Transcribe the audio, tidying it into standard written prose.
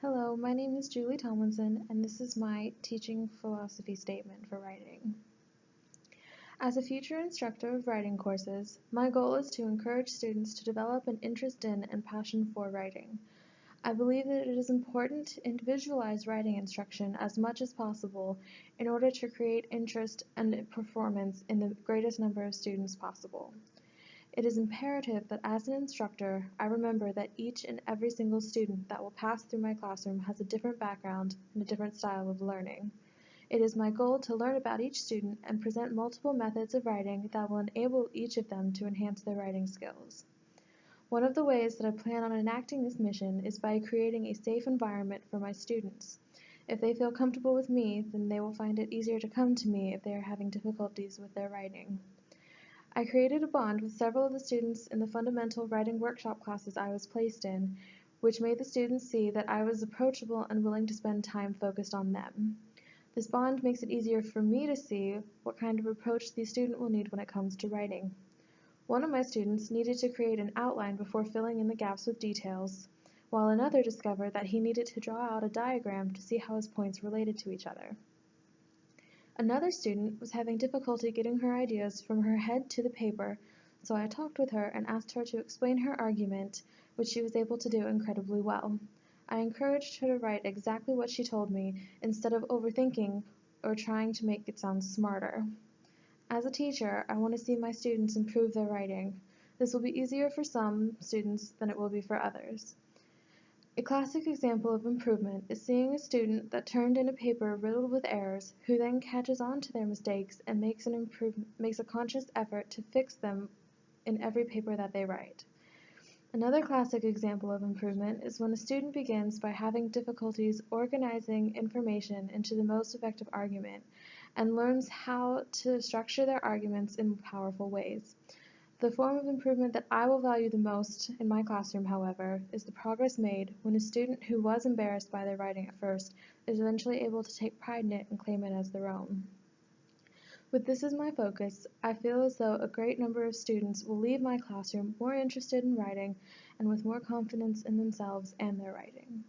Hello, my name is Julie Tomlinson, and this is my teaching philosophy statement for writing. As a future instructor of writing courses, my goal is to encourage students to develop an interest in and passion for writing. I believe that it is important to individualize writing instruction as much as possible in order to create interest and performance in the greatest number of students possible. It is imperative that as an instructor, I remember that each and every single student that will pass through my classroom has a different background and a different style of learning. It is my goal to learn about each student and present multiple methods of writing that will enable each of them to enhance their writing skills. One of the ways that I plan on enacting this mission is by creating a safe environment for my students. If they feel comfortable with me, then they will find it easier to come to me if they are having difficulties with their writing. I created a bond with several of the students in the fundamental writing workshop classes I was placed in, which made the students see that I was approachable and willing to spend time focused on them. This bond makes it easier for me to see what kind of approach the student will need when it comes to writing. One of my students needed to create an outline before filling in the gaps with details, while another discovered that he needed to draw out a diagram to see how his points related to each other. Another student was having difficulty getting her ideas from her head to the paper, so I talked with her and asked her to explain her argument, which she was able to do incredibly well. I encouraged her to write exactly what she told me instead of overthinking or trying to make it sound smarter. As a teacher, I want to see my students improve their writing. This will be easier for some students than it will be for others. A classic example of improvement is seeing a student that turned in a paper riddled with errors, who then catches on to their mistakes and makes a conscious effort to fix them in every paper that they write. Another classic example of improvement is when a student begins by having difficulties organizing information into the most effective argument and learns how to structure their arguments in powerful ways. The form of improvement that I will value the most in my classroom, however, is the progress made when a student who was embarrassed by their writing at first is eventually able to take pride in it and claim it as their own. With this as my focus, I feel as though a great number of students will leave my classroom more interested in writing and with more confidence in themselves and their writing.